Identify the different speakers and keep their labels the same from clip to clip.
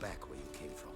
Speaker 1: back where you came from.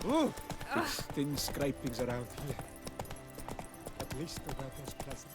Speaker 2: Oh, there's thin scrapings around here. At least the weather's pleasant.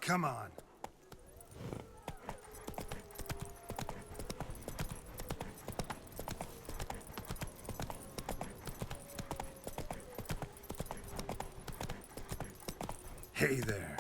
Speaker 1: Come on. Hey there.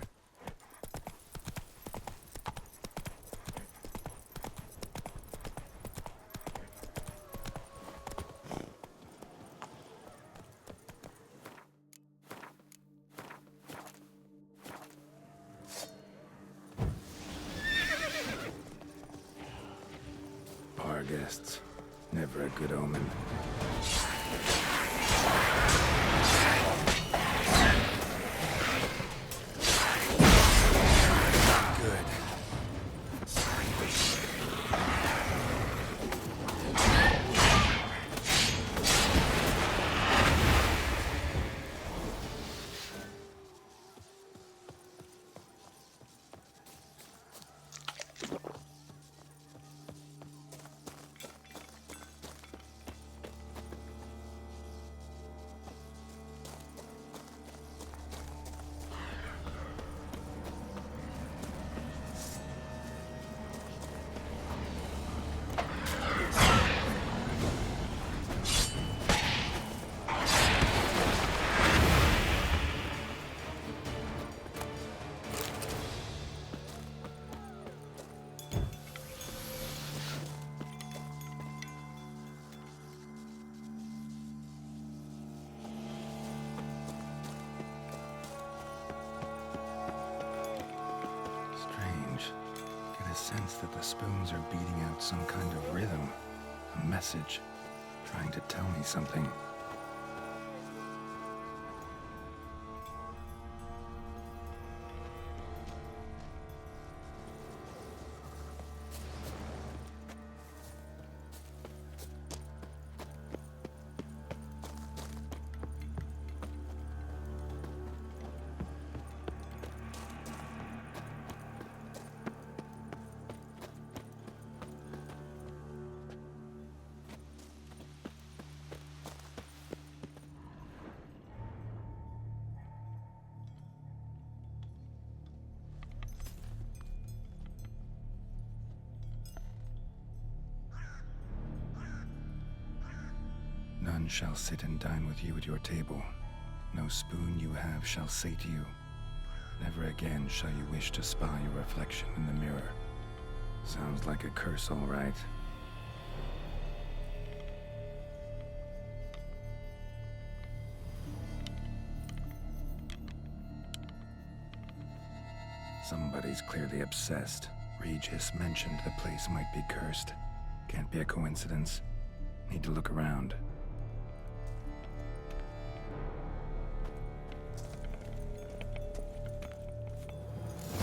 Speaker 3: Bar guests. Never a good omen.
Speaker 1: Good.
Speaker 3: Strange. Get a sense that the spoons are beating out some kind of rhythm. A message. Trying to tell me something. None shall sit and dine with you at your table. No spoon you have shall say to you. Never again shall you wish to spy your reflection in the mirror. Sounds like a curse, all right. Somebody's clearly obsessed. Regis mentioned the place might be cursed. Can't be a coincidence. Need to look around.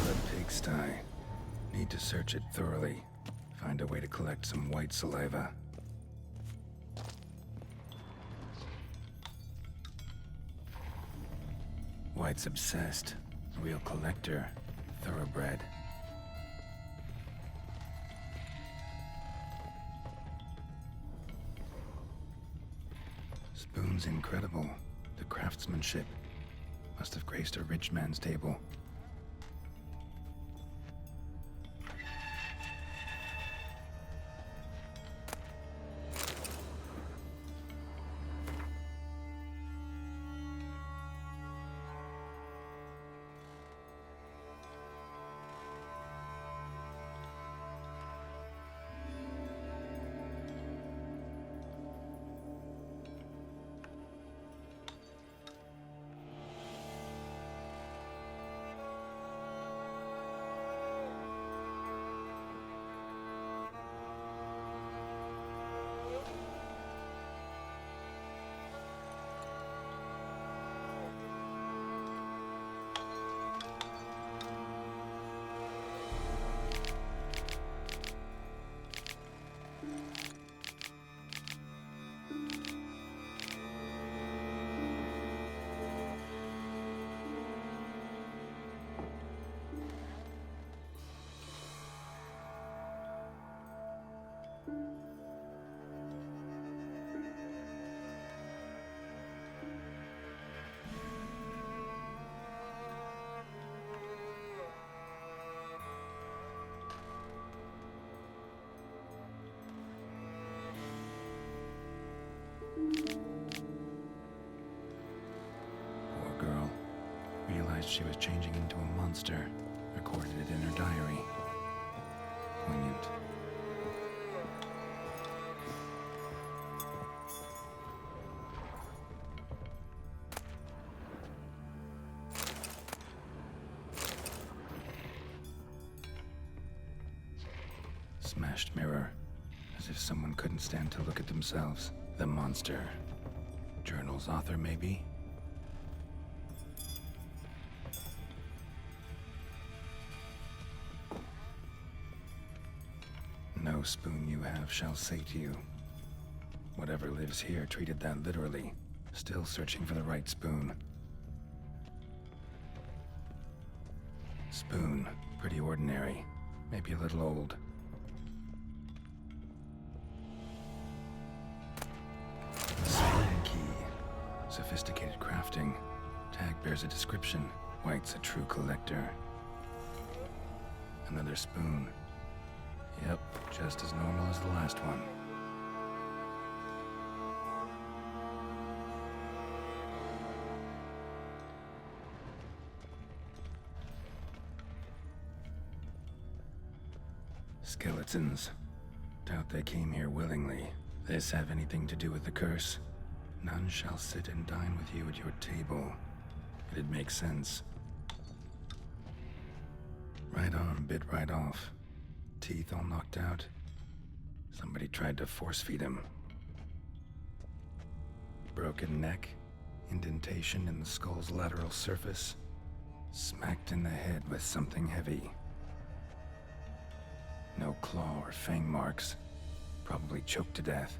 Speaker 3: The pigsty. Need to search it thoroughly. Find a way to collect some white saliva. White's obsessed. Real collector. Thoroughbred. Spoon's incredible. The craftsmanship. Must have graced a rich man's table. realized she was changing into a monster, recorded it in her diary. Poignant. Smashed mirror, as if someone couldn't stand to look at themselves. The monster. Journal's author, maybe? No spoon you have shall sate you. Whatever lives here treated that literally. Still searching for the right spoon. Spoon, pretty ordinary. Maybe a little old. Spoon key. Sophisticated crafting. Tag bears a description. White's a true collector. Another spoon. Yep, just as normal as the last one. Skeletons. Doubt they came here willingly. This have anything to do with the curse? None shall sit and dine with you at your table. It'd make sense. Right arm bit right off. Teeth all knocked out. Somebody tried to force feed him. Broken neck. Indentation in the skull's lateral surface. Smacked in the head with something heavy. No claw or fang marks. Probably choked to death.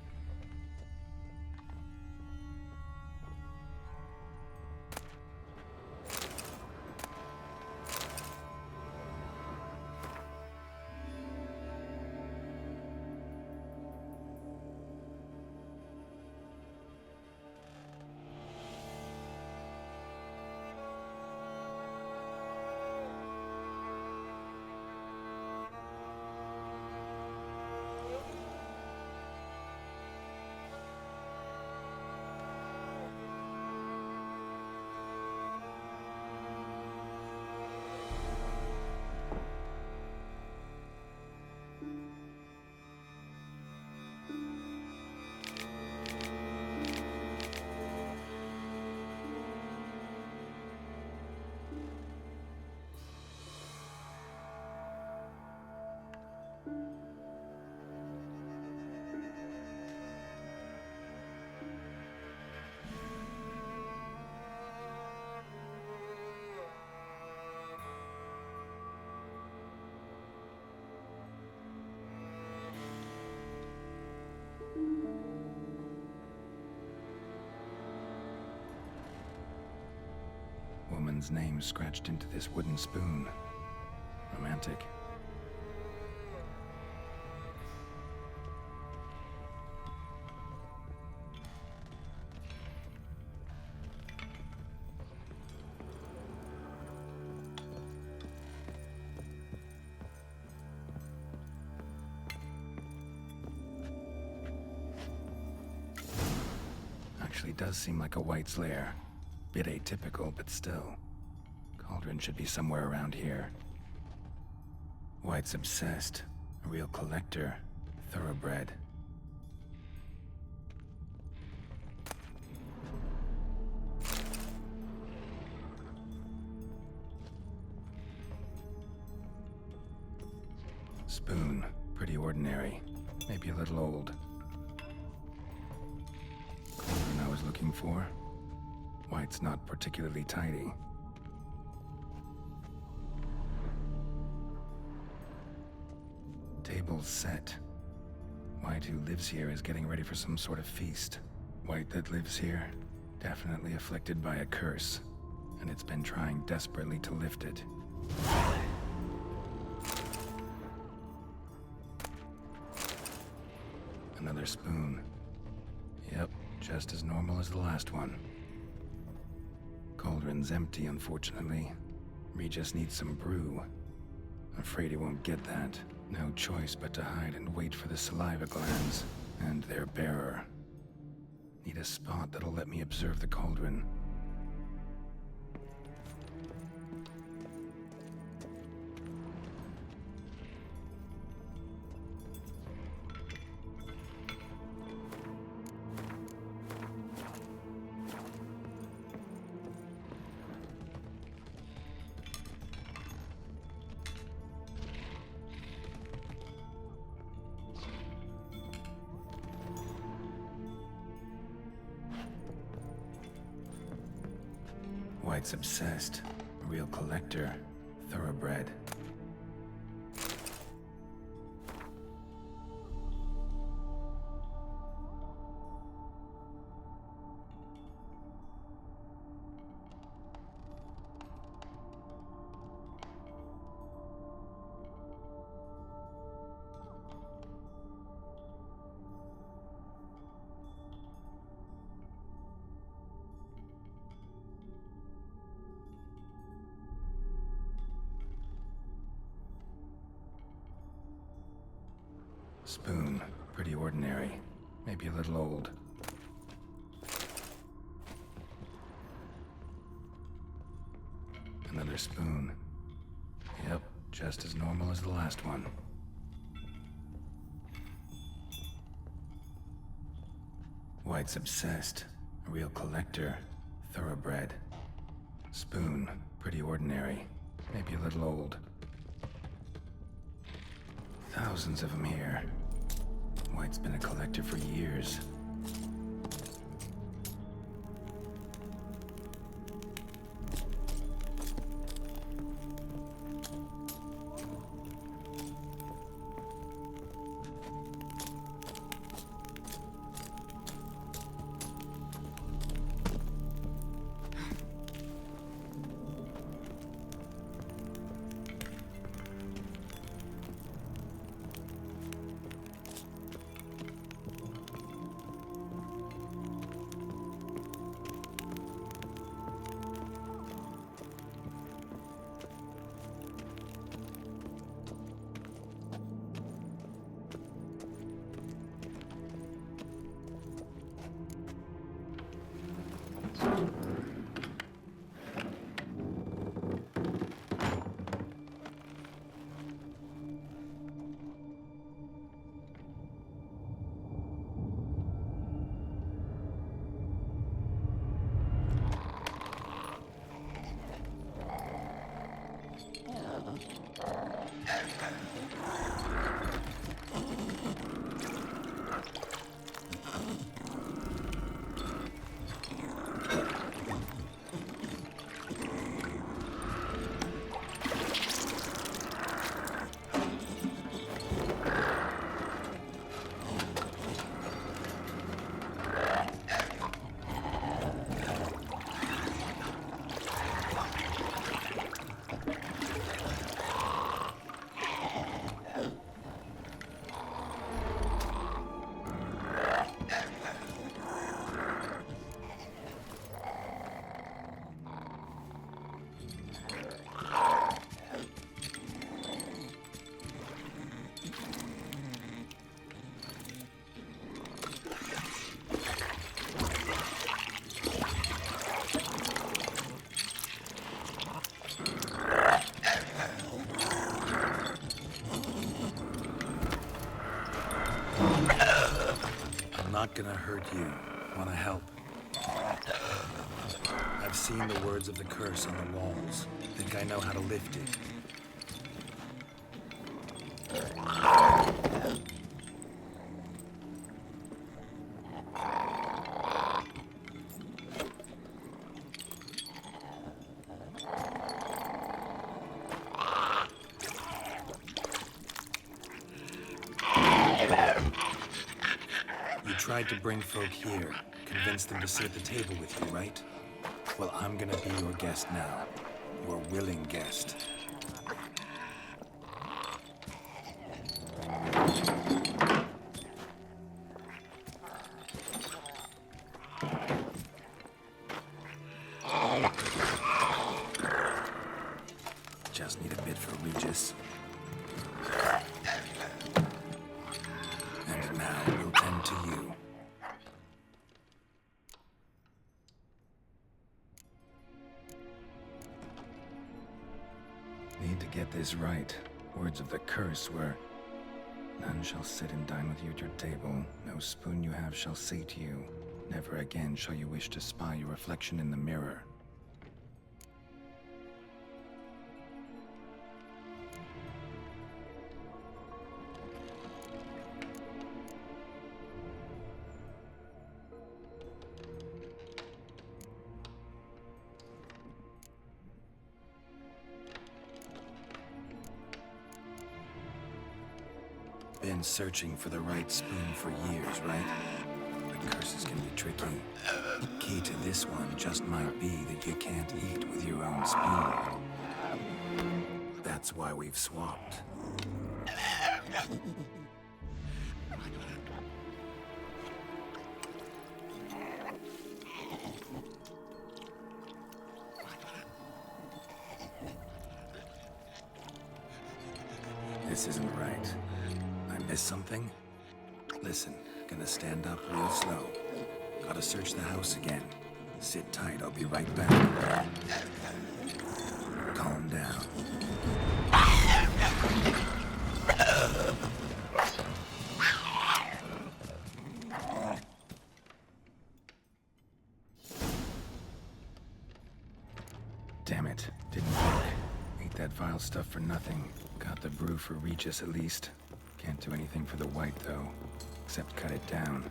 Speaker 3: Woman's name scratched into this wooden spoon. Romantic. Actually does seem like a White's lair. Bit atypical, but still. Cauldron should be somewhere around here. White's obsessed. A real collector. Thoroughbred. Spoon. Pretty ordinary. Maybe a little old. Cauldron I was looking for. White's not particularly tidy. Table's set. White, who lives here, is getting ready for some sort of feast. White that lives here, definitely afflicted by a curse, and it's been trying desperately to lift it. Another spoon. Yep, just as normal as the last one. Cauldron's empty, unfortunately. Regis needs some brew. Afraid he won't get that. No choice but to hide and wait for the saliva glands and their bearer. Need a spot that'll let me observe the cauldron. White's obsessed. A real collector. Thoroughbred. Spoon. Pretty ordinary. Maybe a little old. Another spoon. Yep, just as normal as the last one. White's obsessed. A real collector. Thoroughbred. Spoon. Pretty ordinary. Maybe a little old. Thousands of them here. White's been a collector for years.
Speaker 1: Not gonna hurt you. Wanna help? I've seen the words of the curse on the walls. Think I know how to lift it. Tried to bring folk here, convince them to sit at the table with you, right? Well, I'm gonna be your guest now. Your willing guest. Just need a bit for Regis. And now we'll tend to you. Need to get this right. Words of the curse were, none shall sit and dine with you at your table. No spoon you have shall say to you, never again shall you wish to spy your reflection in the mirror. been searching for the right spoon for years, right? But curses can be tricky. The key to this one just might be that you can't eat with your own spoon. That's why we've swapped. This isn't right. I missed something? Listen, gonna stand up real slow. Gotta search the house again. Sit tight, I'll be right back. Calm down. Damn it, didn't work. Ate that vile stuff for nothing. Got the brew for Regis at least. Can't do anything for the white though, except cut it down.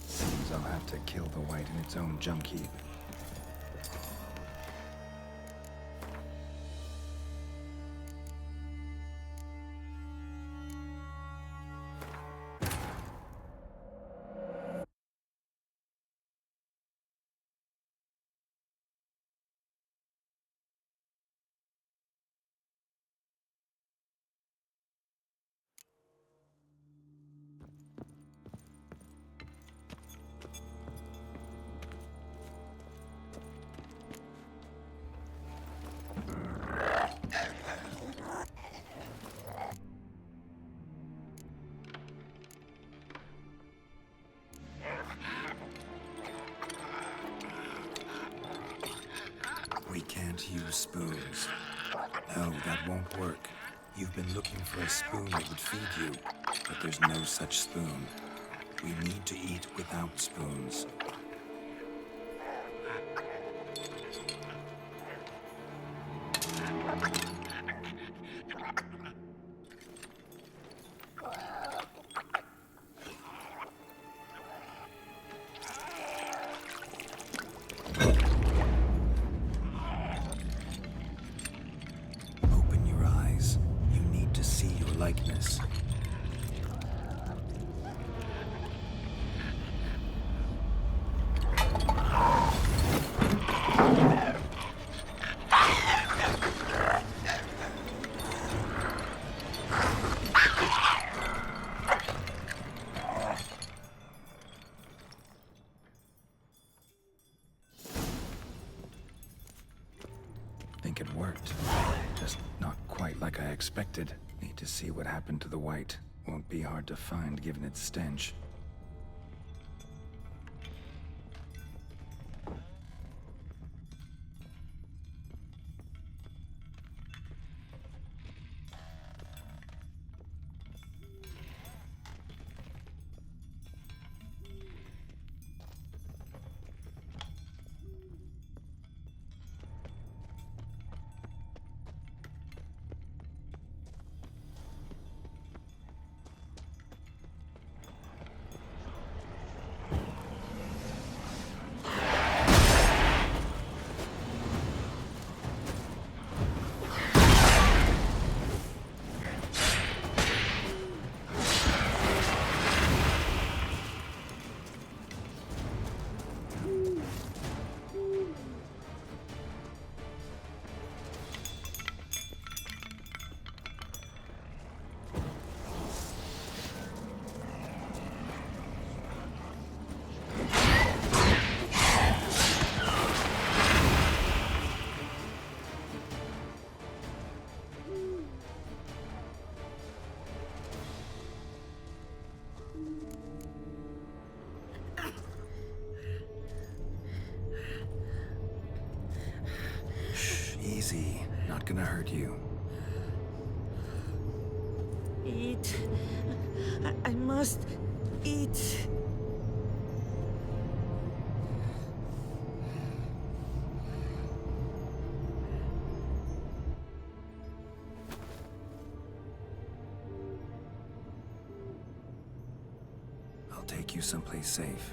Speaker 1: Seems I'll have to kill the white in its own junk heap. We can't use spoons. No, that won't work. You've been looking for a spoon that would feed you, but there's no such spoon. We need to eat without spoons. Open your eyes. You need to see your likeness. Think it worked. Just not quite like I expected. Need to see what happened to the white. Won't be hard to find given its stench. Easy. Not gonna hurt you.
Speaker 4: Eat. I must eat.
Speaker 1: I'll take you someplace safe.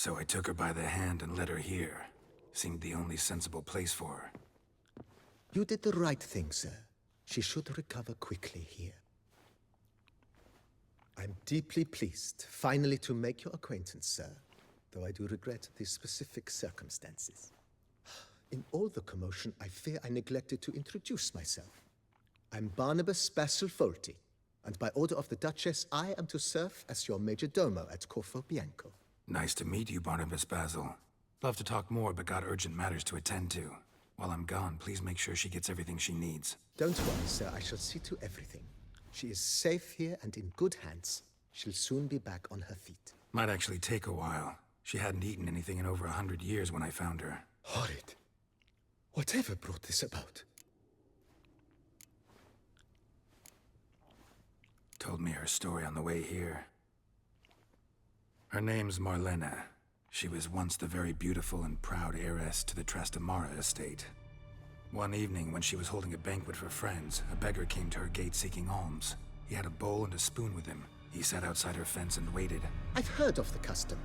Speaker 1: So I took her by the hand and led her here. Seemed the only sensible place for her.
Speaker 5: You did the right thing, sir. She should recover quickly here. I'm deeply pleased, finally, to make your acquaintance, sir, though I do regret the specific circumstances. In all the commotion, I fear I neglected to introduce myself. I'm Barnabas Basilfolti, and by order of the Duchess, I am to serve as your major domo at Corvo Bianco.
Speaker 1: Nice to meet you, Barnabas Basil. Love to talk more, but got urgent matters to attend to. While I'm gone, please make sure she gets everything she needs.
Speaker 5: Don't worry, sir. I shall see to everything. She is safe here and in good hands. She'll soon be back on her feet.
Speaker 1: Might actually take a while. She hadn't eaten anything in over 100 years when I found her.
Speaker 5: Horrid. Whatever brought this about?
Speaker 1: Told me her story on the way here. Her name's Marlena. She was once the very beautiful and proud heiress to the Trastamara estate. One evening, when she was holding a banquet for friends, a beggar came to her gate seeking alms. He had a bowl and a spoon with him. He sat outside her fence and waited.
Speaker 5: I've heard of the custom.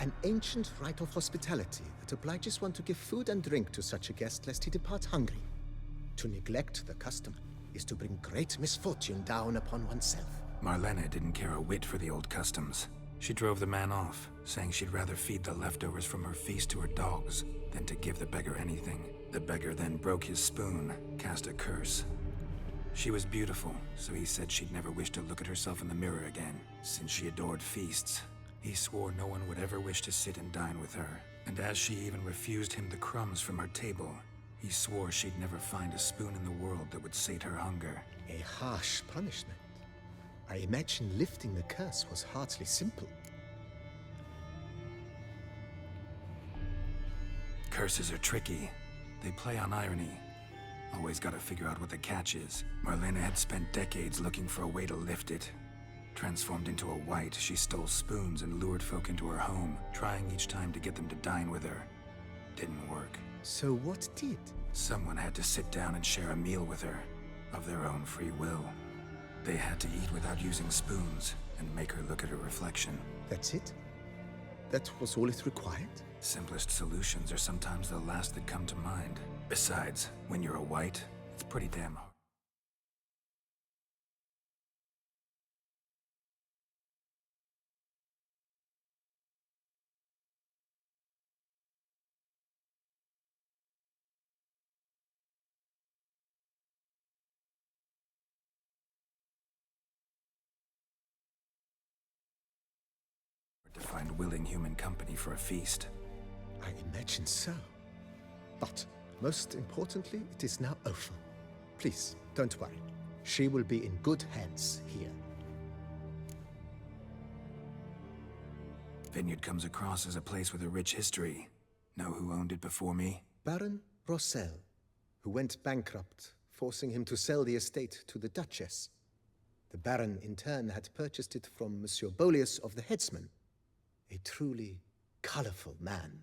Speaker 5: An ancient rite of hospitality that obliges one to give food and drink to such a guest lest he depart hungry. To neglect the custom is to bring great misfortune down upon oneself.
Speaker 1: Marlena didn't care a whit for the old customs. She drove the man off, saying she'd rather feed the leftovers from her feast to her dogs than to give the beggar anything. The beggar then broke his spoon, cast a curse. She was beautiful, so he said she'd never wish to look at herself in the mirror again. Since she adored feasts, he swore no one would ever wish to sit and dine with her. And as she even refused him the crumbs from her table, he swore she'd never find a spoon in the world that would sate her hunger.
Speaker 5: A harsh punishment. I imagine lifting the curse was hardly simple.
Speaker 1: Curses are tricky. They play on irony. Always gotta figure out what the catch is. Marlena had spent decades looking for a way to lift it. Transformed into a wight, she stole spoons and lured folk into her home, trying each time to get them to dine with her. Didn't work.
Speaker 5: So what did?
Speaker 1: Someone had to sit down and share a meal with her, of their own free will. They had to eat without using spoons, and make her look at her reflection.
Speaker 5: That's it? That was all it required?
Speaker 1: Simplest solutions are sometimes the last that come to mind. Besides, when you're a wight, it's pretty damn hard. To find willing human company for a feast.
Speaker 5: I imagine so. But, most importantly, it is now over. Please, don't worry. She will be in good hands here.
Speaker 1: Vineyard comes across as a place with a rich history. Know who owned it before me?
Speaker 5: Baron Rossel, who went bankrupt, forcing him to sell the estate to the Duchess. The Baron, in turn, had purchased it from Monsieur Bolius of the Headsman, a truly colorful man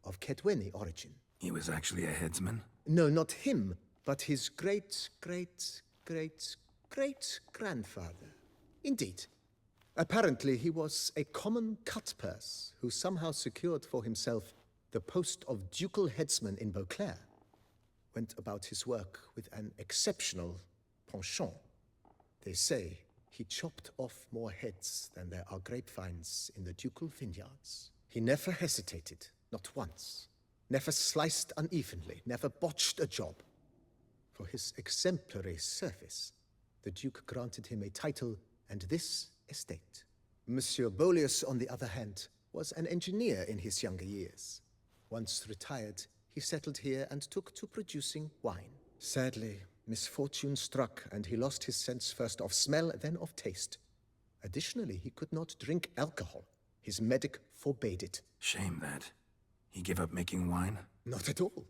Speaker 5: of Kedweni origin.
Speaker 1: He was actually a headsman?
Speaker 5: No, not him, but his great-great-great-great-grandfather. Indeed. Apparently, he was a common cutpurse who somehow secured for himself the post of ducal headsman in Beauclair. Went about his work with an exceptional penchant. They say he chopped off more heads than there are grapevines in the ducal vineyards. He never hesitated, not once. Never sliced unevenly, never botched a job. For his exemplary service, the Duke granted him a title and this estate. Monsieur Bolius, on the other hand, was an engineer in his younger years. Once retired, he settled here and took to producing wine. Sadly, misfortune struck, and he lost his sense first of smell, then of taste. Additionally, he could not drink alcohol. His medic forbade it.
Speaker 1: Shame that. He gave up making wine?
Speaker 5: Not at all.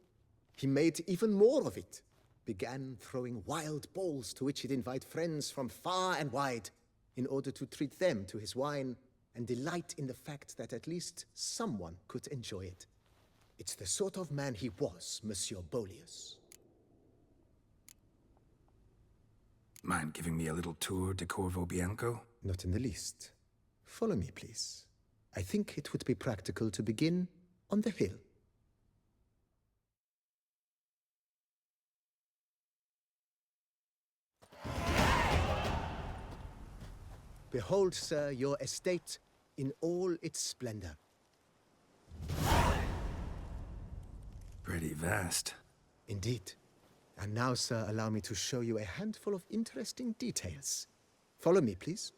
Speaker 5: He made even more of it. Began throwing wild balls to which he'd invite friends from far and wide in order to treat them to his wine and delight in the fact that at least someone could enjoy it. It's the sort of man he was, Monsieur Bolius.
Speaker 1: Mind giving me a little tour de Corvo Bianco?
Speaker 5: Not in the least. Follow me, please. I think it would be practical to begin on the hill. Behold, sir, your estate in all its splendor.
Speaker 1: Pretty vast.
Speaker 5: Indeed. And now, sir, allow me to show you a handful of interesting details. Follow me, please.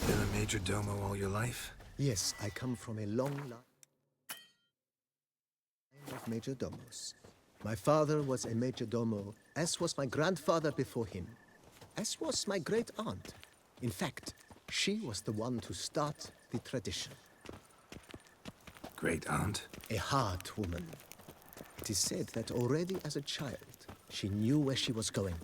Speaker 1: Been a major domo all your life?
Speaker 5: Yes, I come from a long line of major domos. My father was a major domo, as was my grandfather before him, as was my great aunt. In fact, she was the one to start the tradition.
Speaker 1: Great aunt?
Speaker 5: A hard woman. It is said that already as a child, she knew where she was going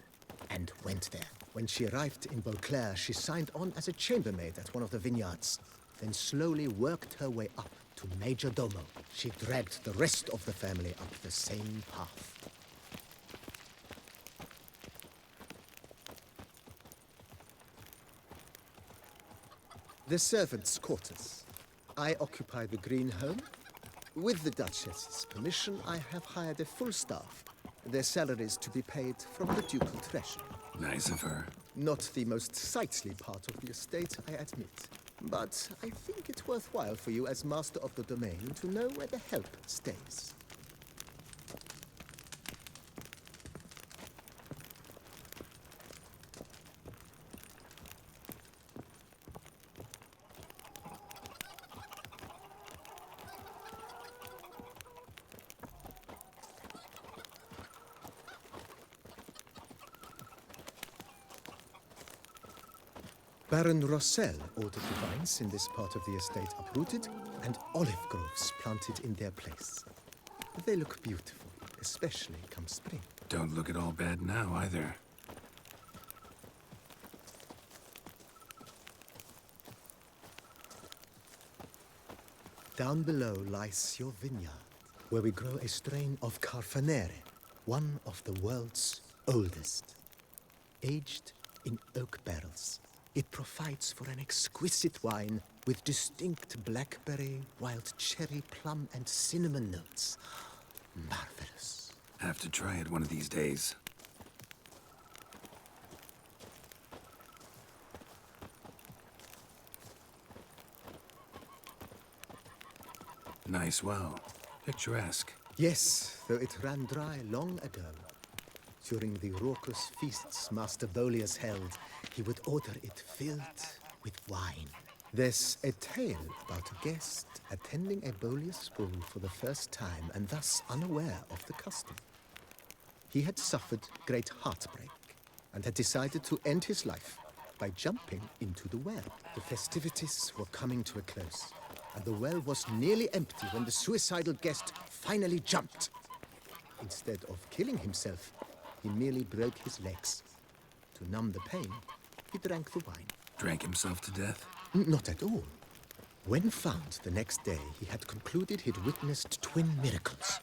Speaker 5: and went there. When she arrived in Beauclair, she signed on as a chambermaid at one of the vineyards, then slowly worked her way up to Major Domo. She dragged the rest of the family up the same path. The servants' quarters. I occupy the green home. With the Duchess's permission, I have hired a full staff. Their salaries to be paid from the ducal treasury.
Speaker 1: Nice of her.
Speaker 5: Not the most sightly part of the estate, I admit. But I think it's worthwhile for you as master of the domain to know where the help stays. Baron Rossel ordered the vines in this part of the estate uprooted and olive groves planted in their place. They look beautiful, especially come spring.
Speaker 1: Don't look at all bad now, either.
Speaker 5: Down below lies your vineyard, where we grow a strain of Carfanere, one of the world's oldest. Aged in oak barrels, it provides for an exquisite wine with distinct blackberry, wild cherry, plum, and cinnamon notes. Marvelous.
Speaker 1: Have to try it one of these days. Nice well. Picturesque.
Speaker 5: Yes, though it ran dry long ago. During the raucous feasts Master Bolius held, he would order it filled with wine. There's a tale about a guest attending a Bolius ball for the first time and thus unaware of the custom. He had suffered great heartbreak and had decided to end his life by jumping into the well. The festivities were coming to a close, and the well was nearly empty when the suicidal guest finally jumped. Instead of killing himself, he merely broke his legs. To numb the pain, he drank the wine.
Speaker 1: Drank himself to death?
Speaker 5: Not at all. When found the next day, he had concluded he'd witnessed twin miracles.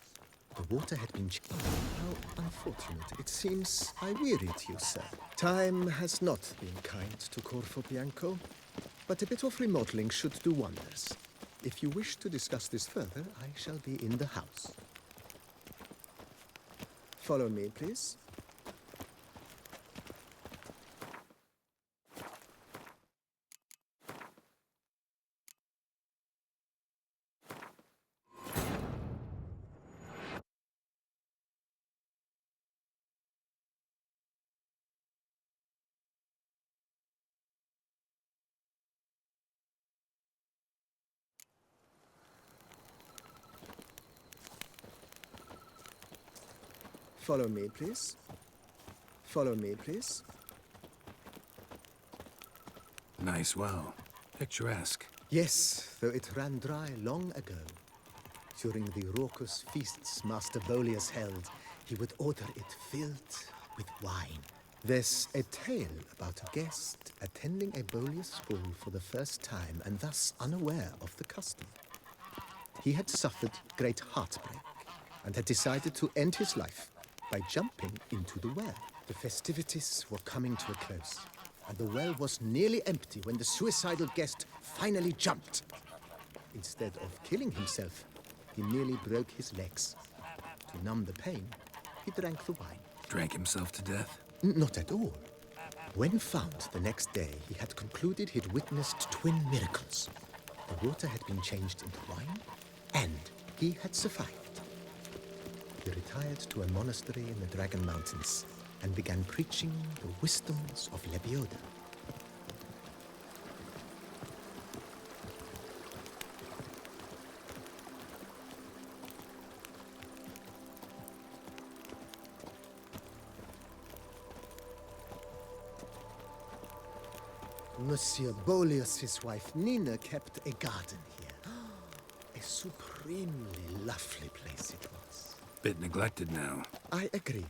Speaker 5: The water had been... How unfortunate. It seems I wearied you, sir. Time has not been kind to Corvo Bianco, but a bit of remodeling should do wonders. If you wish to discuss this further, I shall be in the house. Follow me, please. Follow me, please. Follow me, please.
Speaker 1: Nice well. Picturesque.
Speaker 5: Yes, though it ran dry long ago. During the raucous feasts Master Bolius held, he would order it filled with wine. There's a tale about a guest attending a Bolius ball for the first time and thus unaware of the custom. He had suffered great heartbreak and had decided to end his life by jumping into the well. The festivities were coming to a close, and the well was nearly empty when the suicidal guest finally jumped. Instead of killing himself, he merely broke his legs. To numb the pain, he drank the wine.
Speaker 3: Drank himself to death?
Speaker 5: Not at all. When found the next day, he had concluded he'd witnessed twin miracles. The water had been changed into wine, and he had survived. He retired to a monastery in the Dragon Mountains and began preaching the wisdoms of Lebioda. Monsieur Boleus's wife Nina kept a garden here. A supremely lovely place it was.
Speaker 3: Bit neglected now.
Speaker 5: I agree.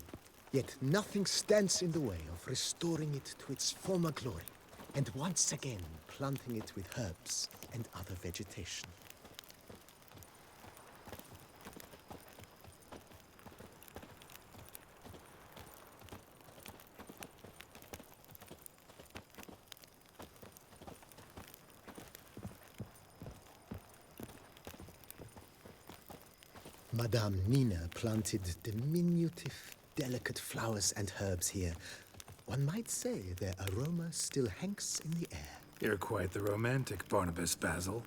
Speaker 5: Yet nothing stands in the way of restoring it to its former glory, and once again planting it with herbs and other vegetation. Madame Nina planted diminutive, delicate flowers and herbs here. One might say their aroma still hangs in the air.
Speaker 3: You're quite the romantic, Barnabas Basil.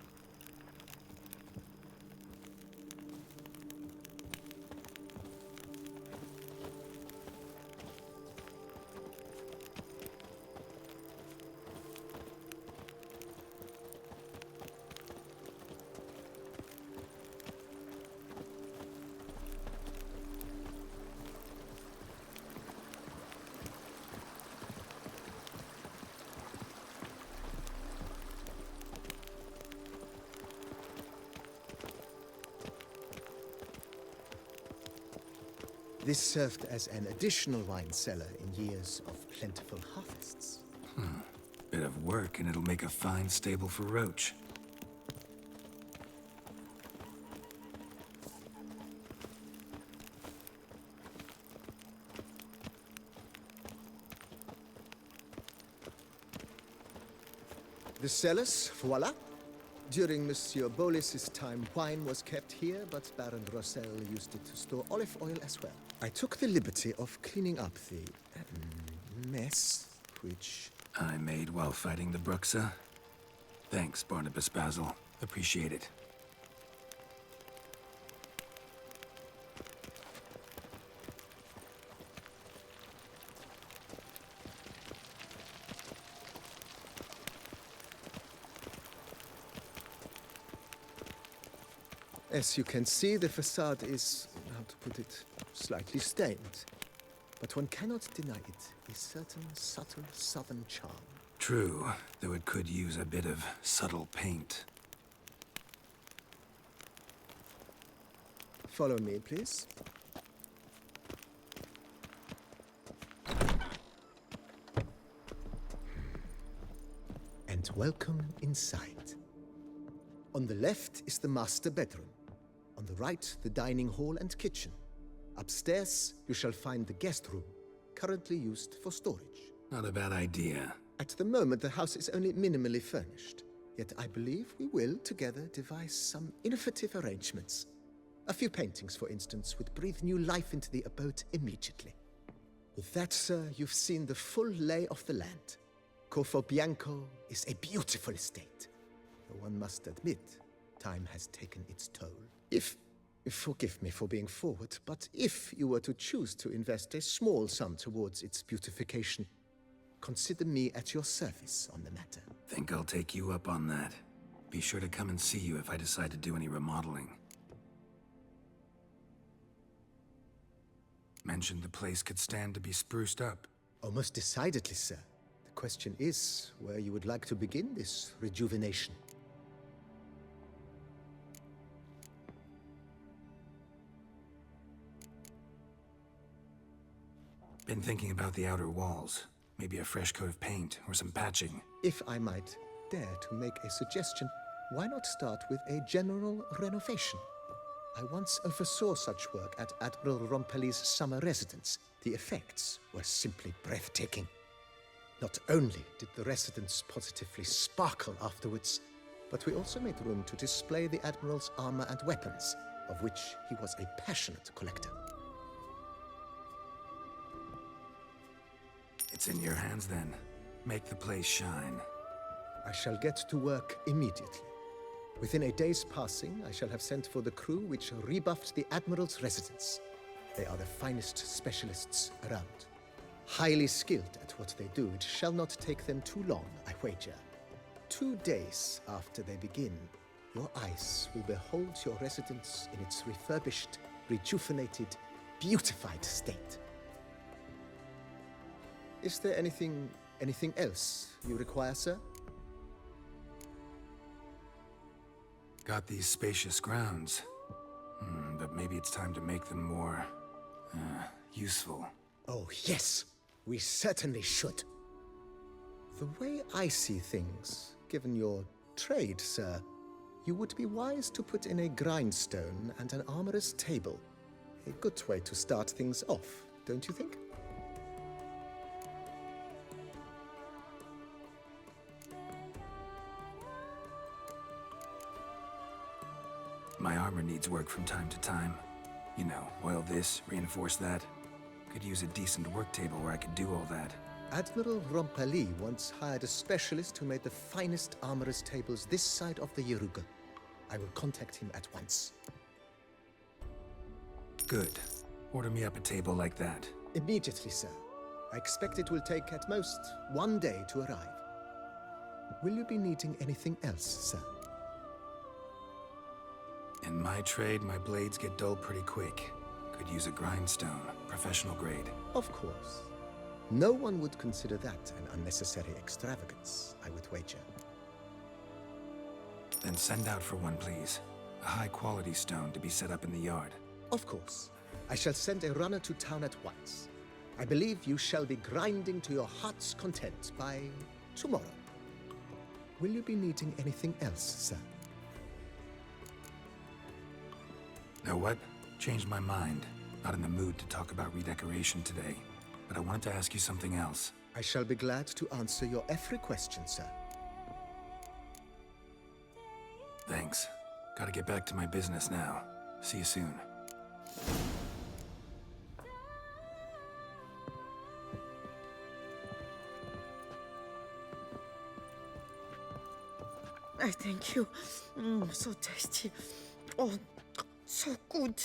Speaker 5: This served as an additional wine cellar in years of plentiful harvests.
Speaker 3: Bit of work, and it'll make a fine stable for Roach.
Speaker 5: The cellars, voila. During Monsieur Boleus's time, wine was kept here, but Baron Rossel used it to store olive oil as well. I took the liberty of cleaning up the mess, which...
Speaker 3: I made while fighting the Bruxa. Thanks, Barnabas Basil. Appreciate it.
Speaker 5: As you can see, the facade is, how to put it, slightly stained. But one cannot deny it, a certain subtle southern charm.
Speaker 3: True, though it could use a bit of subtle paint.
Speaker 5: Follow me, please. And welcome inside. On the left is the master bedroom. On the right, the dining hall and kitchen. Upstairs, you shall find the guest room, currently used for storage.
Speaker 3: Not a bad idea.
Speaker 5: At the moment, the house is only minimally furnished. Yet I believe we will, together, devise some innovative arrangements. A few paintings, for instance, would breathe new life into the abode immediately. With that, sir, you've seen the full lay of the land. Corvo Bianco is a beautiful estate. Though one must admit, time has taken its toll. Forgive me for being forward, but if you were to choose to invest a small sum towards its beautification, consider me at your service on the matter.
Speaker 3: Think I'll take you up on that. Be sure to come and see you if I decide to do any remodeling. Mentioned the place could stand to be spruced up.
Speaker 5: Oh, most decidedly, sir. The question is where you would like to begin this rejuvenation.
Speaker 3: Been thinking about the outer walls. Maybe a fresh coat of paint or some patching.
Speaker 5: If I might dare to make a suggestion, why not start with a general renovation? I once oversaw such work at Admiral Rompelli's summer residence. The effects were simply breathtaking. Not only did the residence positively sparkle afterwards, But we also made room to display the Admiral's armor and weapons, of which he was a passionate collector.
Speaker 1: It's in your hands then. Make the place shine.
Speaker 5: I shall get to work immediately. Within a day's passing, I shall have sent for the crew which rebuffed the Admiral's residence. They are the finest specialists around. Highly skilled at what they do, it shall not take them too long, I wager. 2 days after they begin, your eyes will behold your residence in its refurbished, rejuvenated, beautified state. Is there anything else you require, sir?
Speaker 1: Got these spacious grounds. But maybe it's time to make them more... useful.
Speaker 5: Oh, yes. We certainly should. The way I see things, given your trade, sir, you would be wise to put in a grindstone and an armorer's table. A good way to start things off, don't you think?
Speaker 1: My armor needs work from time to time. You know, oil this, reinforce that. Could use a decent work table where I could do all that.
Speaker 5: Admiral Rompali once hired a specialist who made the finest armorer's tables this side of the Yaruga. I will contact him at once.
Speaker 1: Good. Order me up a table like that.
Speaker 5: Immediately, sir. I expect it will take at most 1 day to arrive. Will you be needing anything else, sir?
Speaker 1: In my trade, my blades get dull pretty quick. Could use a grindstone, professional grade.
Speaker 5: Of course. No one would consider that an unnecessary extravagance, I would wager.
Speaker 1: Then send out for one, please. A high-quality stone to be set up in the yard.
Speaker 5: Of course. I shall send a runner to town at once. I believe you shall be grinding to your heart's content by tomorrow. Will you be needing anything else, sir?
Speaker 1: Know what? Changed my mind. Not in the mood to talk about redecoration today. But I wanted to ask you something else.
Speaker 5: I shall be glad to answer your every question, sir.
Speaker 1: Thanks. Gotta get back to my business now. See you soon.
Speaker 4: I thank you. So tasty. Oh, so good.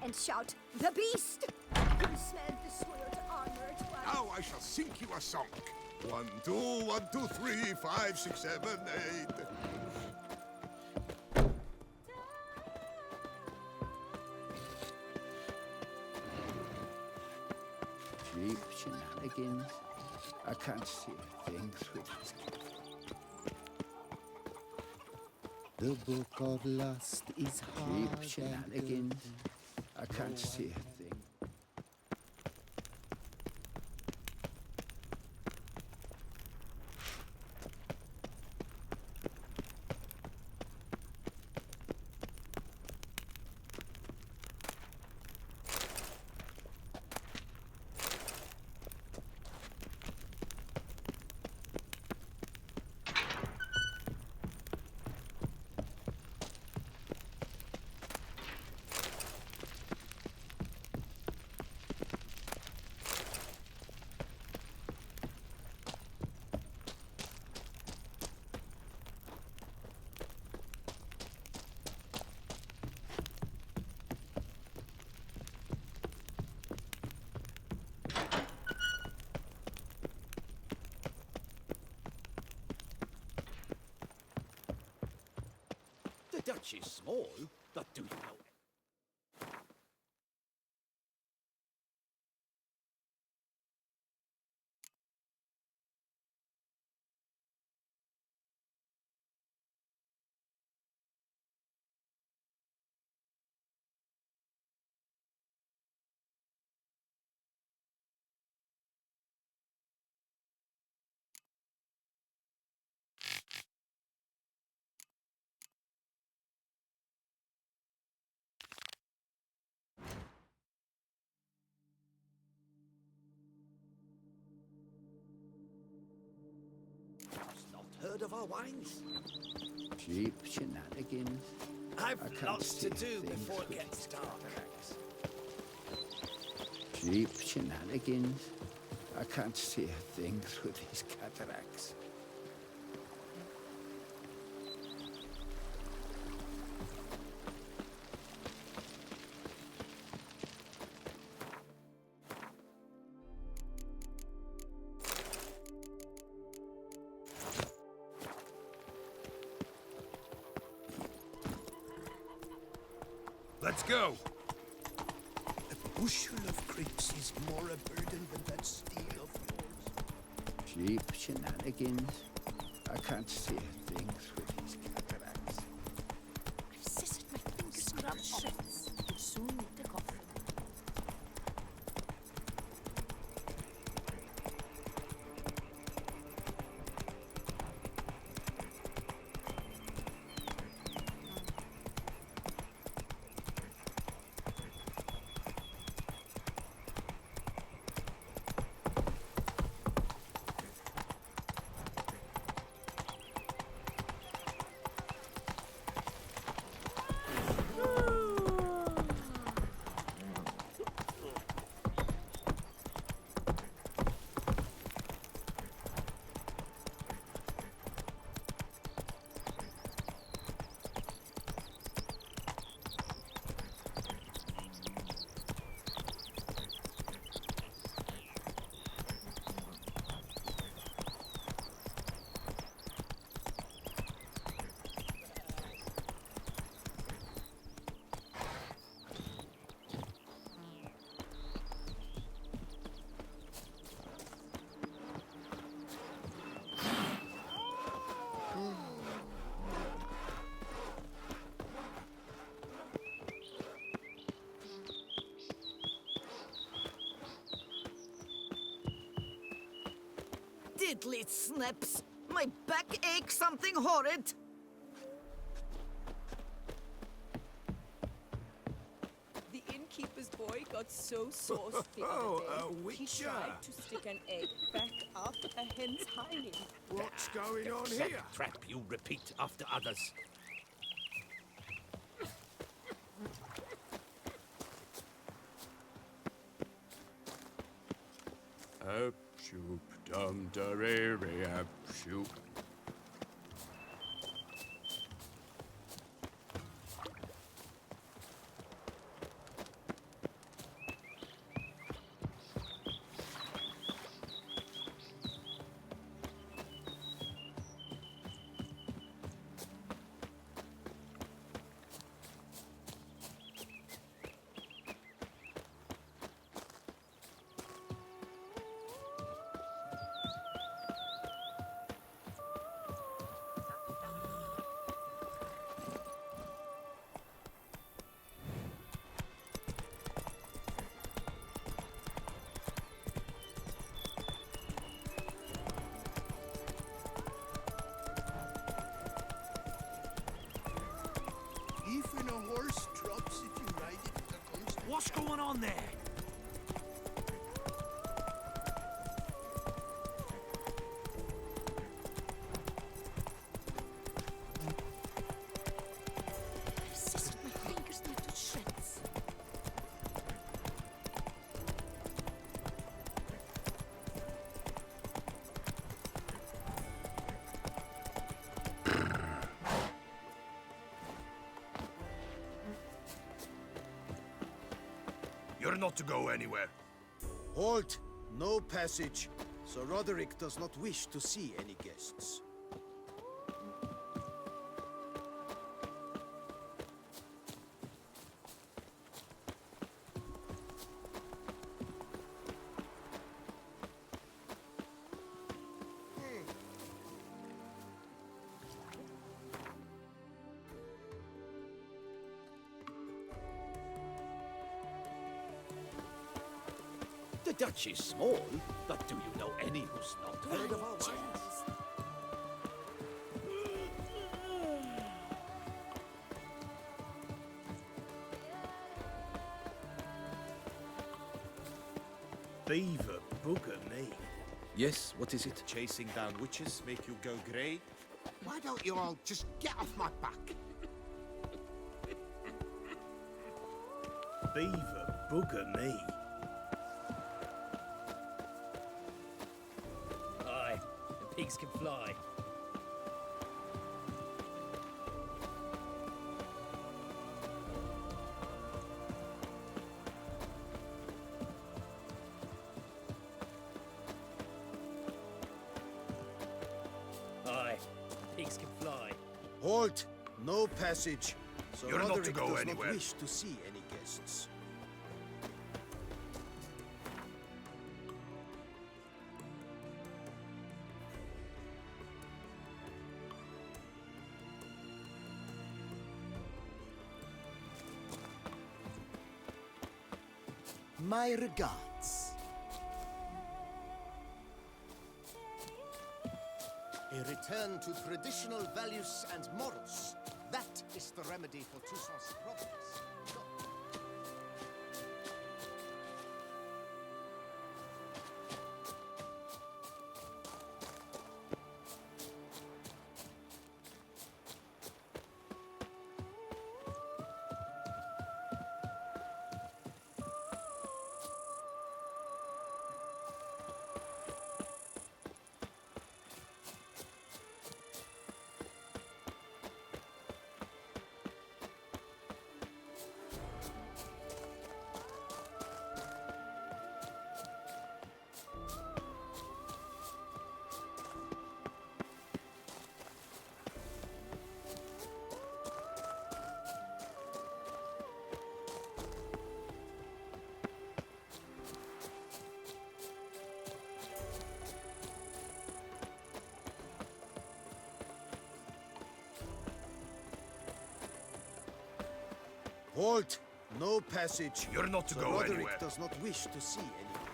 Speaker 6: and shout, "The beast!" You smell the soiled armor at once.
Speaker 7: Now I shall sink you a song. 1, 2, 1, 2, 3, 5, 6, 7, 8.
Speaker 8: Cheap shenanigans. I can't see a thing through this.
Speaker 9: The book of lust is hard
Speaker 8: Cheap shenanigans. I can't see a thing.
Speaker 2: The Dutch is small, but do you know? Not heard of our wines?
Speaker 8: Cheap shenanigans. I
Speaker 2: I've
Speaker 8: can't
Speaker 2: lots
Speaker 8: see
Speaker 2: to
Speaker 8: a
Speaker 2: do
Speaker 8: thing
Speaker 2: before it
Speaker 8: through
Speaker 2: gets
Speaker 8: these
Speaker 2: dark.
Speaker 8: cataracts. Cheap shenanigans. I can't see a thing through these cataracts.
Speaker 7: Let's go. A bushel of grapes is more a burden than that steel of yours.
Speaker 8: Cheap shenanigans. I can't see a thing through these cataracts.
Speaker 6: I've scissored my fingers scrub shreds. Will soon need the coffee.
Speaker 4: Diddly snips! My back aches something horrid!
Speaker 10: The innkeeper's boy got so sauced the
Speaker 7: Oh,
Speaker 10: other
Speaker 7: a
Speaker 10: day, he
Speaker 7: witcher.
Speaker 10: tried to stick an egg back up a hen's hiney.
Speaker 7: What's going on
Speaker 2: That
Speaker 7: here?
Speaker 2: trap you repeat after others.
Speaker 7: Up, shoop, dum, da, re, re, up, shoop. horse drops if you ride it with a constant.
Speaker 11: What's going on there?
Speaker 6: Persisted my fingers now to shreds.
Speaker 7: You're not to go anywhere.
Speaker 12: Halt! No passage. Sir Roderick does not wish to see any guests.
Speaker 11: The Dutch is small, but do you know any who's not heard of our wines?
Speaker 7: Beaver bugger me.
Speaker 11: Yes, what is it?
Speaker 12: Chasing down witches make you go grey?
Speaker 9: Why don't you all just get off my back?
Speaker 7: Beaver bugger me.
Speaker 11: Aye, the pigs can fly. Aye, the pigs can fly.
Speaker 12: Halt! No passage. Sir
Speaker 7: You're not to
Speaker 12: Roderick
Speaker 7: go
Speaker 12: does
Speaker 7: anywhere.
Speaker 12: not wish to see any guests.
Speaker 5: My regards.
Speaker 12: A return to traditional values and morals. That is the remedy for Toussaint's problems. Halt! No passage.
Speaker 7: You're not to
Speaker 12: Sir
Speaker 7: go
Speaker 12: Roderick
Speaker 7: anywhere.
Speaker 12: does not wish to see anyone.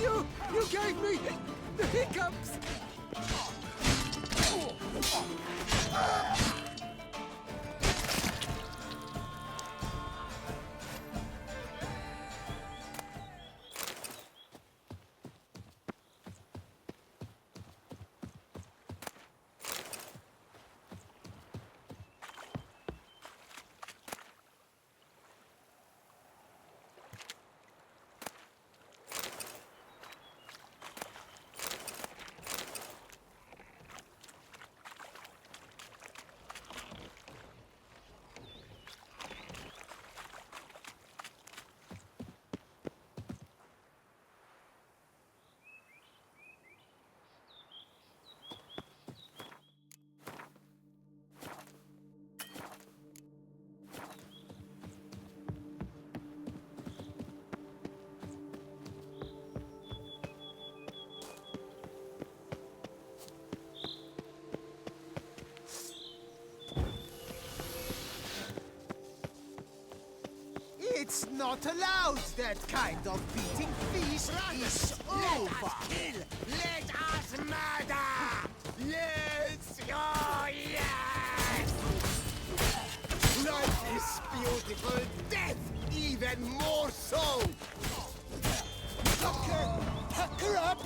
Speaker 2: You gave me the hiccups!
Speaker 12: It's not allowed, that kind of beating. Feast is over. Let us kill. Let us murder. Let's go, yes! Life is beautiful. Death even more so. Huck her up.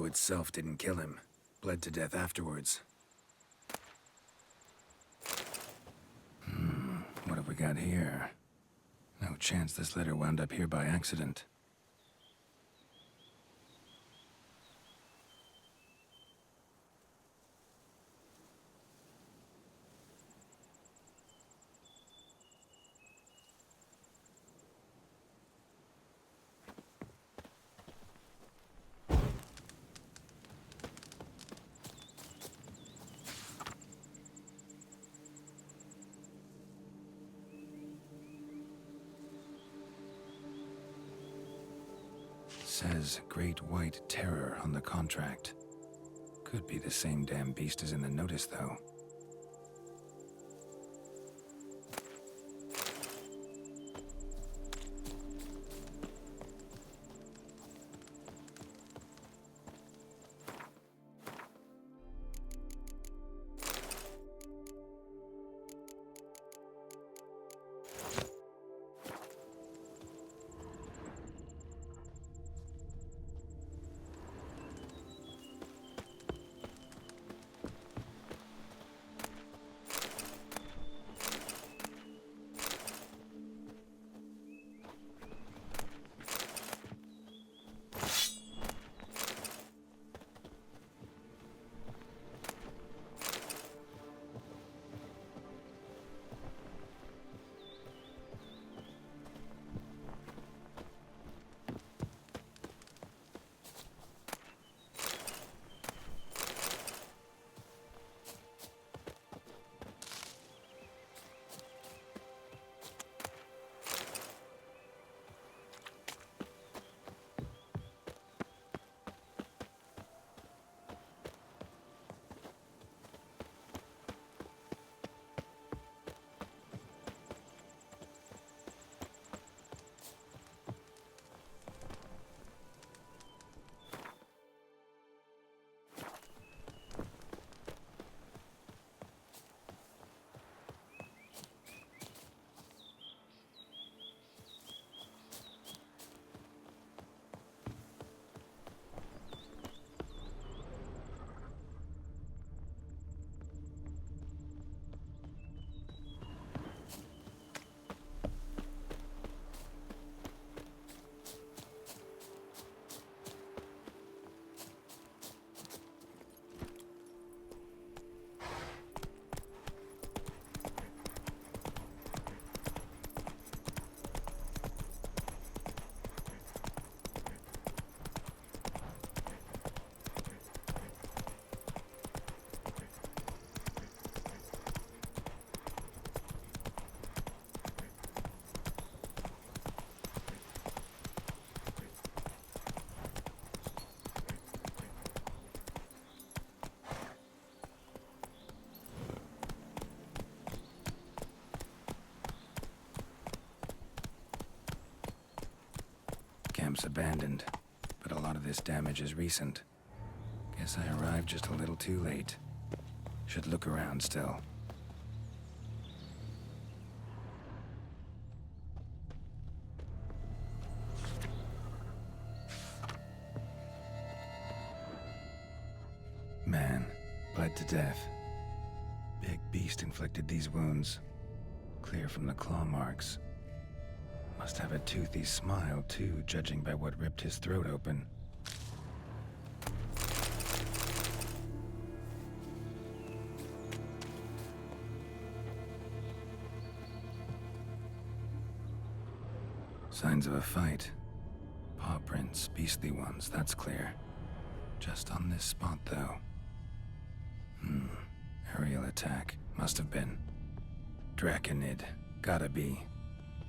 Speaker 1: blow itself didn't kill him. Bled to death afterwards. What have we got here? No chance this letter wound up here by accident. Says Great White Terror on the contract. Could be the same damn beast as in the notice, though. Camp's abandoned, but a lot of this damage is recent. Guess I arrived just a little too late. Should look around still. Man, bled to death. Big beast inflicted these wounds. Clear from the claw marks. Must have a toothy smile, too, judging by what ripped his throat open. Signs of a fight. Paw prints, beastly ones, that's clear. Just on this spot, though. Aerial attack. Must have been. Draconid. Gotta be.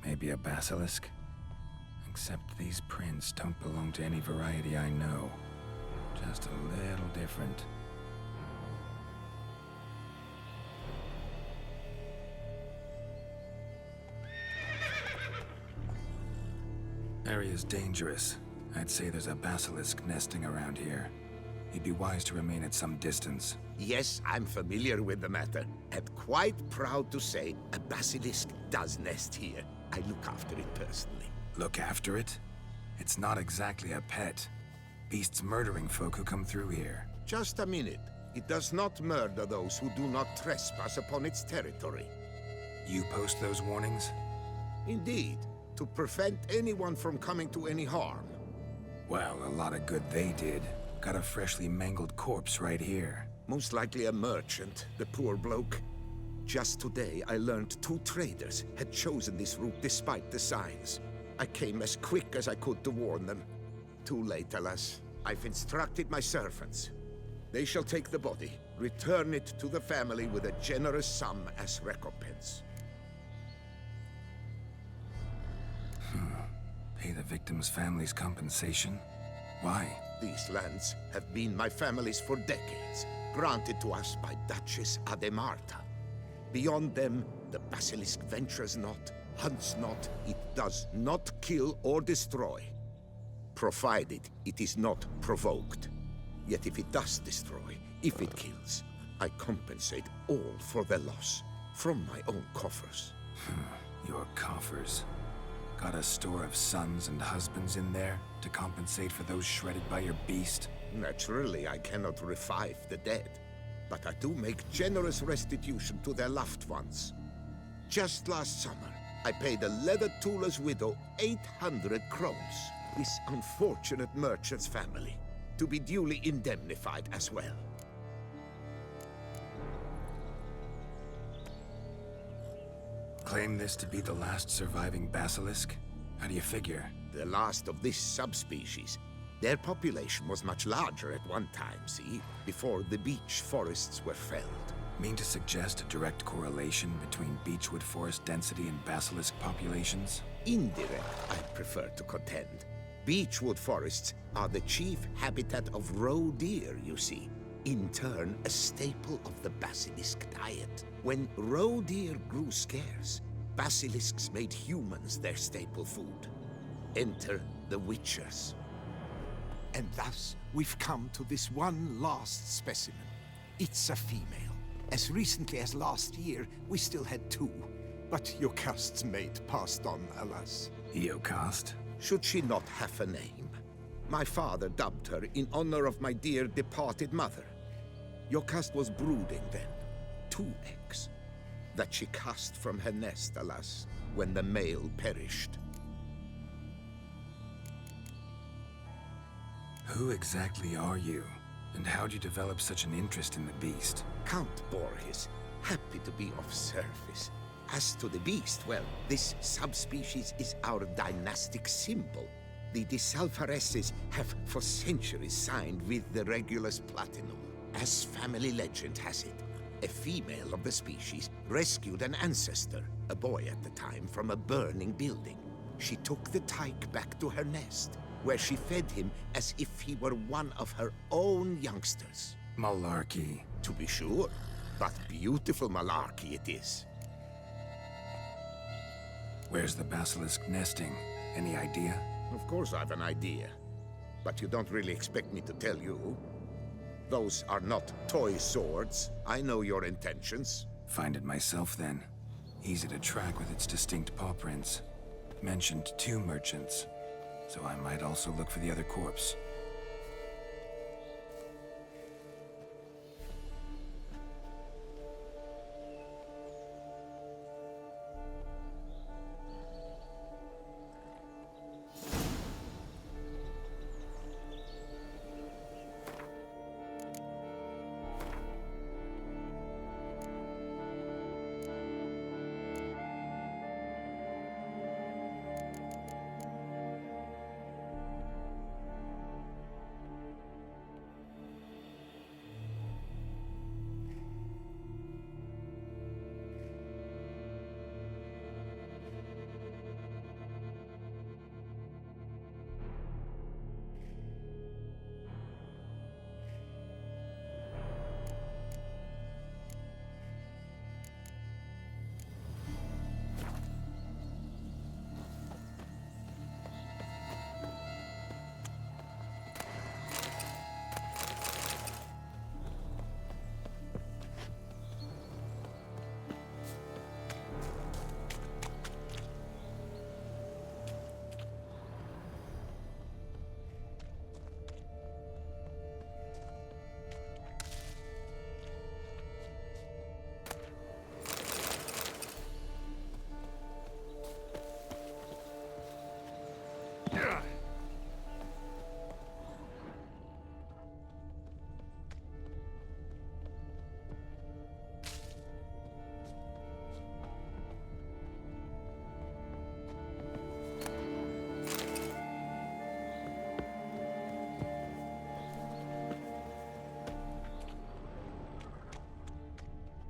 Speaker 1: Maybe a basilisk? Except these prints don't belong to any variety I know. Just a little different. Area's dangerous. I'd say there's a basilisk nesting around here. You'd be wise to remain at some distance.
Speaker 7: Yes, I'm familiar with the matter, and quite proud to say a basilisk does nest here. I look after it personally.
Speaker 1: Look after it? It's not exactly a pet. beast's murdering folk who come through here.
Speaker 7: Just a minute. It does not murder those who do not trespass upon its territory.
Speaker 1: You post those warnings?
Speaker 7: Indeed, to prevent anyone from coming to any harm.
Speaker 1: Well, a lot of good they did. Got a freshly mangled corpse right here.
Speaker 7: Most likely a merchant, the poor bloke. Just today, I learned 2 traders had chosen this route despite the signs. I came as quick as I could to warn them. Too late, alas. I've instructed my servants. They shall take the body, return it to the family with a generous sum as recompense.
Speaker 1: Pay the victim's family's compensation? Why?
Speaker 7: These lands have been my family's for decades, granted to us by Duchess Ademarta. Beyond them, the basilisk ventures not, hunts not, it does not kill or destroy, provided it is not provoked. Yet if it does destroy, if it kills, I compensate all for the loss, from my own coffers.
Speaker 1: Your coffers. Got a store of sons and husbands in there to compensate for those shredded by your beast?
Speaker 7: Naturally, I cannot revive the dead, but I do make generous restitution to their loved ones. Just last summer, I paid a leather tooler's widow 800 crowns, this unfortunate merchant's family, to be duly indemnified as well.
Speaker 1: Claim this to be the last surviving basilisk? How do you figure?
Speaker 7: The last of this subspecies. Their population was much larger at one time, see? Before the beech forests were felled.
Speaker 1: Mean to suggest a direct correlation between beechwood forest density and basilisk populations?
Speaker 7: Indirect, I prefer to contend. Beechwood forests are the chief habitat of roe deer, you see. In turn, a staple of the basilisk diet. When roe deer grew scarce, basilisks made humans their staple food. Enter the Witchers. And thus, we've come to this one last specimen. It's a female. As recently as last year, we still had 2. But Jocast's mate passed on, alas.
Speaker 1: Jocast?
Speaker 7: Should she not have a name? My father dubbed her in honor of my dear departed mother. Jocast was brooding then. 2 eggs. That she cast from her nest, alas, when the male perished.
Speaker 1: Who exactly are you? And how'd you develop such an interest in the beast?
Speaker 7: Count Borges, happy to be of service. As to the beast, well, this subspecies is our dynastic symbol. The de Salfareses have for centuries signed with the Regulus Platinum. As family legend has it, a female of the species rescued an ancestor, a boy at the time, from a burning building. She took the tyke back to her nest, where she fed him as if he were one of her own youngsters.
Speaker 1: Malarkey.
Speaker 7: To be sure, but beautiful malarkey it is.
Speaker 1: Where's the basilisk nesting? Any idea?
Speaker 7: Of course I've an idea, but you don't really expect me to tell you. Those are not toy swords. I know your intentions.
Speaker 1: Find it myself then. Easy to track with its distinct paw prints. Mentioned 2 merchants, so I might also look for the other corpse.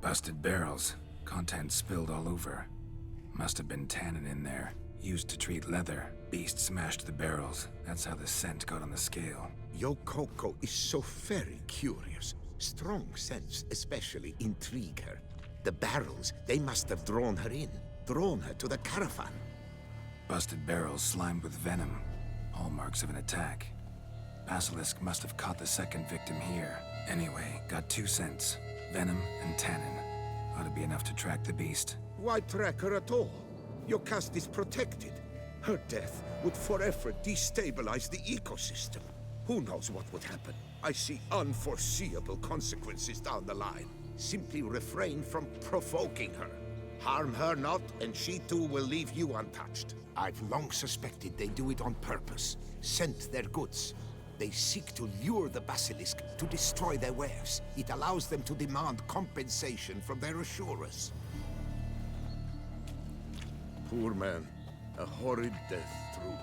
Speaker 1: Busted barrels. Contents spilled all over. Must have been tannin in there. Used to treat leather. Beast smashed the barrels. That's how the scent got on the scale.
Speaker 7: Yokoko is so very curious. Strong scents especially intrigue her. The barrels, they must have drawn her in. Drawn her to the caravan.
Speaker 1: Busted barrels slimed with venom. Hallmarks of an attack. Basilisk must have caught the second victim here. Anyway, got 2 scents. Venom and tannin. Ought to be enough to track the beast.
Speaker 7: Why track her at all? Your caste is protected. Her death would forever destabilize the ecosystem. Who knows what would happen? I see unforeseeable consequences down the line. Simply refrain from provoking her. Harm her not, and she too will leave you untouched. I've long suspected they do it on purpose. Scent their goods. They seek to lure the basilisk to destroy their wares. It allows them to demand compensation from their assurers. Poor man. A horrid death, truly.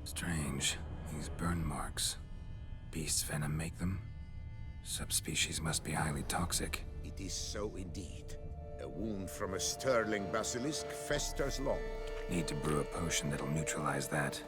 Speaker 1: Strange. These burn marks. Beast's venom make them? Subspecies must be highly toxic.
Speaker 7: It is so indeed. A wound from a sterling basilisk festers long.
Speaker 1: Need to brew a potion that'll neutralize that.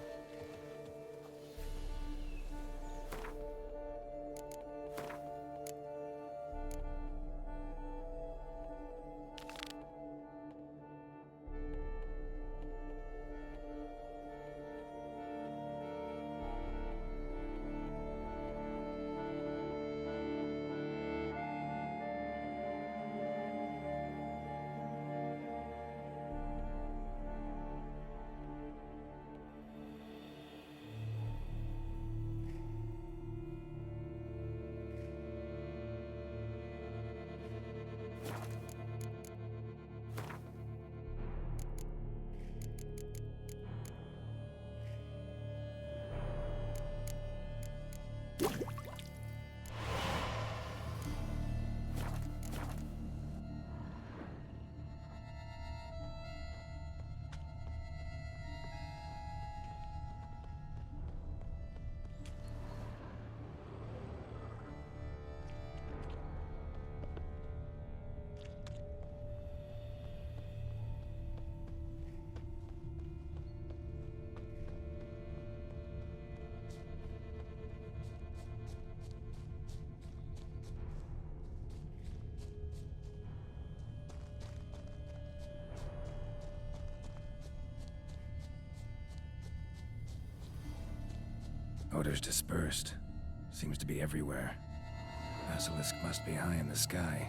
Speaker 1: Odors dispersed. Seems to be everywhere. Basilisk must be high in the sky.